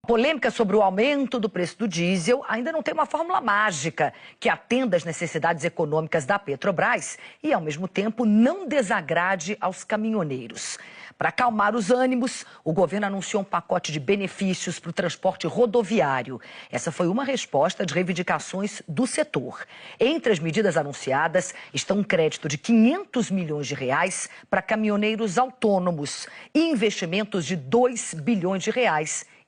Polêmica sobre o aumento do preço do diesel ainda não tem uma fórmula mágica que atenda às necessidades econômicas da Petrobras e, ao mesmo tempo, não desagrade aos caminhoneiros. Para acalmar os ânimos, o governo anunciou um pacote de benefícios para o transporte rodoviário. Essa foi uma resposta às reivindicações do setor. Entre as medidas anunciadas estão um crédito de R$500 milhões para caminhoneiros autônomos e investimentos de R$2 bilhões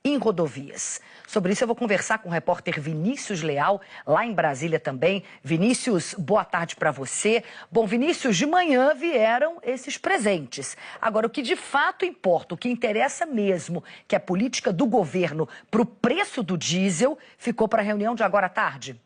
em rodovias. Sobre isso eu vou conversar com o repórter Vinícius Leal, lá em Brasília também. Vinícius, boa tarde para você. Bom, Vinícius, de manhã vieram esses presentes. Agora, o que de fato importa, o que interessa mesmo, que é a política do governo para o preço do diesel, ficou para a reunião de agora à tarde?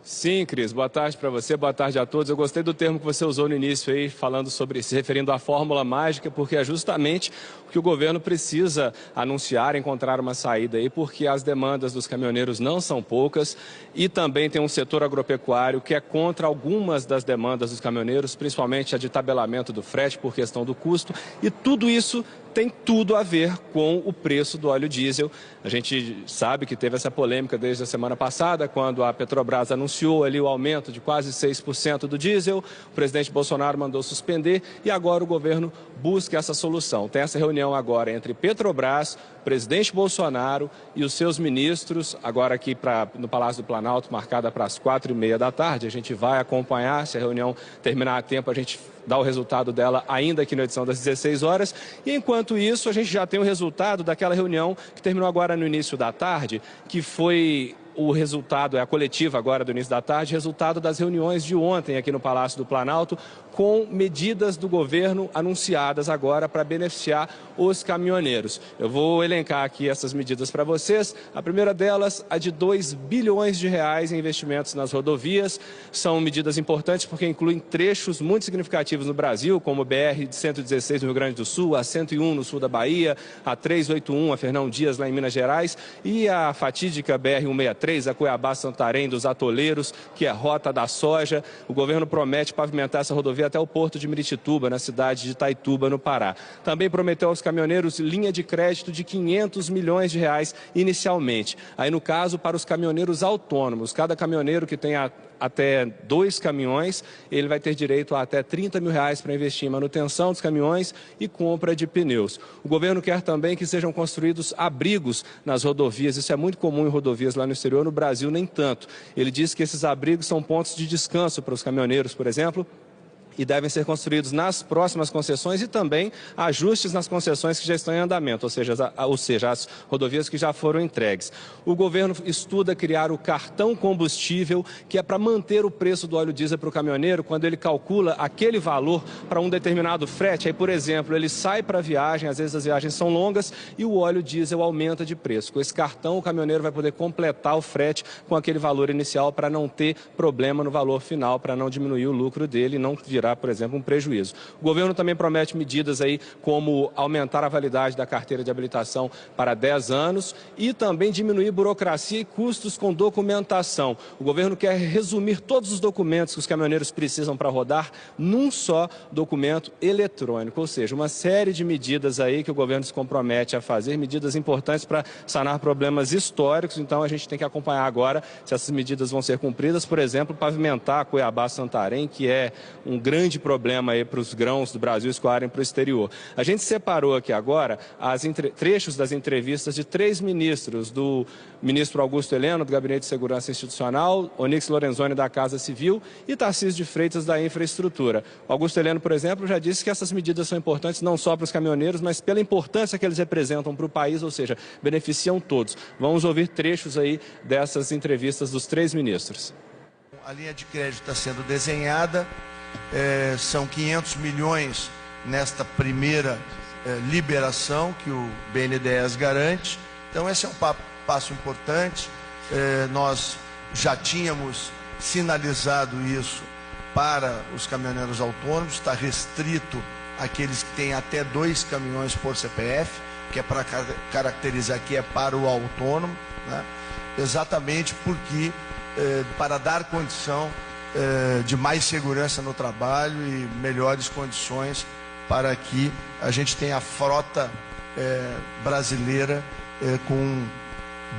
Sim, Cris, boa tarde para você, boa tarde a todos. Eu gostei do termo que você usou no início aí, falando sobre, se referindo à fórmula mágica, porque é justamente o que o governo precisa anunciar, encontrar uma saída aí, porque as demandas dos caminhoneiros não são poucas e também tem um setor agropecuário que é contra algumas das demandas dos caminhoneiros, principalmente a de tabelamento do frete por questão do custo, e tudo isso tem tudo a ver com o preço do óleo diesel. A gente sabe que teve essa polêmica desde a semana passada, quando a Petrobras anunciou ali o aumento de quase 6% do diesel. O presidente Bolsonaro mandou suspender e agora o governo busca essa solução. Tem essa reunião agora entre Petrobras, o presidente Bolsonaro e os seus ministros, agora aqui no Palácio do Planalto, marcada para as 4h30 da tarde. A gente vai acompanhar, se a reunião terminar a tempo, a gente dá o resultado dela ainda aqui na edição das 16 horas. E enquanto isso, a gente já tem o resultado daquela reunião que terminou agora no início da tarde, que foi o resultado, é a coletiva agora do início da tarde, resultado das reuniões de ontem aqui no Palácio do Planalto, com medidas do governo anunciadas agora para beneficiar os caminhoneiros. Eu vou elencar aqui essas medidas para vocês. A primeira delas, a de R$2 bilhões em investimentos nas rodovias. São medidas importantes porque incluem trechos muito significativos no Brasil, como o BR-116 no Rio Grande do Sul, a 101 no sul da Bahia, a 381, a Fernão Dias lá em Minas Gerais e a fatídica BR-163, a Cuiabá-Santarém dos Atoleiros, que é a rota da soja. O governo promete pavimentar essa rodovia até o porto de Miritituba, na cidade de Itaituba, no Pará. Também prometeu aos caminhoneiros linha de crédito de R$500 milhões inicialmente. Aí, no caso, para os caminhoneiros autônomos. Cada caminhoneiro que tenha até 2 caminhões, ele vai ter direito a até R$30 mil para investir em manutenção dos caminhões e compra de pneus. O governo quer também que sejam construídos abrigos nas rodovias. Isso é muito comum em rodovias lá no exterior, no Brasil nem tanto. Ele diz que esses abrigos são pontos de descanso para os caminhoneiros, por exemplo, e devem ser construídos nas próximas concessões e também ajustes nas concessões que já estão em andamento, ou seja, as rodovias que já foram entregues. O governo estuda criar o cartão combustível, que é para manter o preço do óleo diesel para o caminhoneiro, quando ele calcula aquele valor para um determinado frete. Aí, por exemplo, ele sai para a viagem, às vezes as viagens são longas, e o óleo diesel aumenta de preço. Com esse cartão, o caminhoneiro vai poder completar o frete com aquele valor inicial para não ter problema no valor final, para não diminuir o lucro dele e não virar, por exemplo, um prejuízo. O governo também promete medidas aí como aumentar a validade da carteira de habilitação para 10 anos e também diminuir burocracia e custos com documentação. O governo quer resumir todos os documentos que os caminhoneiros precisam para rodar num só documento eletrônico, ou seja, uma série de medidas aí que o governo se compromete a fazer, medidas importantes para sanar problemas históricos. Então a gente tem que acompanhar agora se essas medidas vão ser cumpridas, por exemplo, pavimentar a Cuiabá-Santarém, que é um grande problema aí para os grãos do Brasil escoarem para o exterior. A gente separou aqui agora trechos das entrevistas de 3 ministros, do ministro Augusto Heleno, do Gabinete de Segurança Institucional, Onyx Lorenzoni, da Casa Civil, e Tarcísio de Freitas, da Infraestrutura. O Augusto Heleno, por exemplo, já disse que essas medidas são importantes não só para os caminhoneiros, mas pela importância que eles representam para o país, ou seja, beneficiam todos. Vamos ouvir trechos aí dessas entrevistas dos 3 ministros. A linha de crédito está sendo desenhada. São 500 milhões nesta primeira liberação que o BNDES garante. Então esse é um passo importante. Nós já tínhamos sinalizado isso para os caminhoneiros autônomos. Está restrito àqueles que têm até 2 caminhões por CPF, que é para caracterizar que é para o autônomo, né? Exatamente porque para dar condição de mais segurança no trabalho e melhores condições para que a gente tenha a frota brasileira com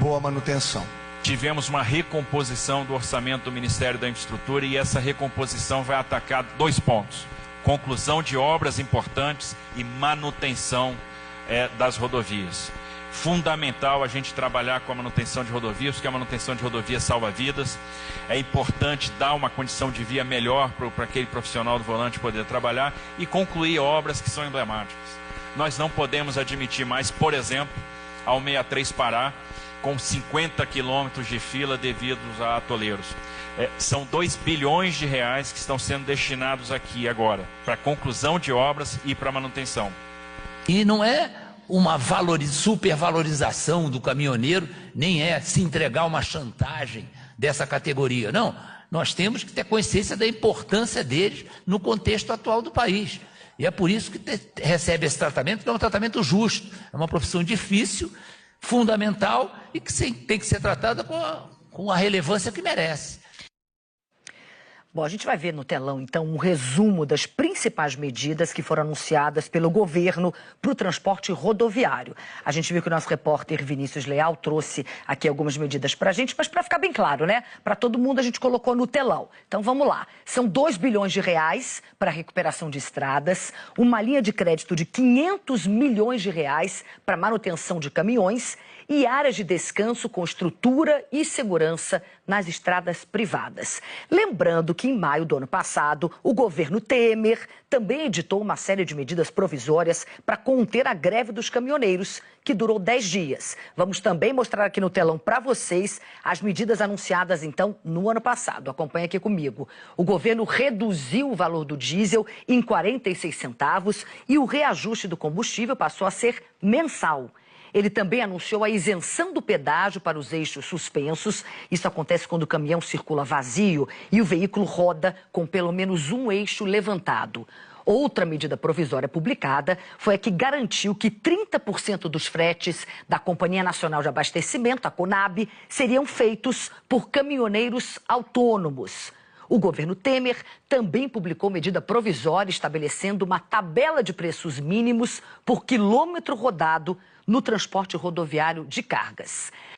boa manutenção. Tivemos uma recomposição do orçamento do Ministério da Infraestrutura e essa recomposição vai atacar 2 pontos: conclusão de obras importantes e manutenção das rodovias. Fundamental a gente trabalhar com a manutenção de rodovias, porque a manutenção de rodovias salva vidas. É importante dar uma condição de via melhor para aquele profissional do volante poder trabalhar e concluir obras que são emblemáticas. Nós não podemos admitir mais, por exemplo, ao 63 Pará, com 50 quilômetros de fila devido a atoleiros. São 2 bilhões de reais que estão sendo destinados aqui agora, para conclusão de obras e para manutenção. E não é uma supervalorização do caminhoneiro, nem é se entregar uma chantagem dessa categoria. Não, nós temos que ter consciência da importância deles no contexto atual do país. E é por isso que recebe esse tratamento, que é um tratamento justo. É uma profissão difícil, fundamental e que tem que ser tratada com a relevância que merece. Bom, a gente vai ver no telão, então, um resumo das principais medidas que foram anunciadas pelo governo para o transporte rodoviário. A gente viu que o nosso repórter Vinícius Leal trouxe aqui algumas medidas para a gente, mas para ficar bem claro, né? Para todo mundo a gente colocou no telão. Então, vamos lá. São 2 bilhões de reais para a recuperação de estradas, uma linha de crédito de 500 milhões de reais para manutenção de caminhões e áreas de descanso com estrutura e segurança nas estradas privadas. Lembrando que em maio do ano passado, o governo Temer também editou uma série de medidas provisórias para conter a greve dos caminhoneiros, que durou 10 dias. Vamos também mostrar aqui no telão para vocês as medidas anunciadas, então, no ano passado. Acompanhe aqui comigo. O governo reduziu o valor do diesel em 46 centavos e o reajuste do combustível passou a ser mensal. Ele também anunciou a isenção do pedágio para os eixos suspensos. Isso acontece quando o caminhão circula vazio e o veículo roda com pelo menos um eixo levantado. Outra medida provisória publicada foi a que garantiu que 30% dos fretes da Companhia Nacional de Abastecimento, a CONAB, seriam feitos por caminhoneiros autônomos. O governo Temer também publicou medida provisória estabelecendo uma tabela de preços mínimos por quilômetro rodado no transporte rodoviário de cargas.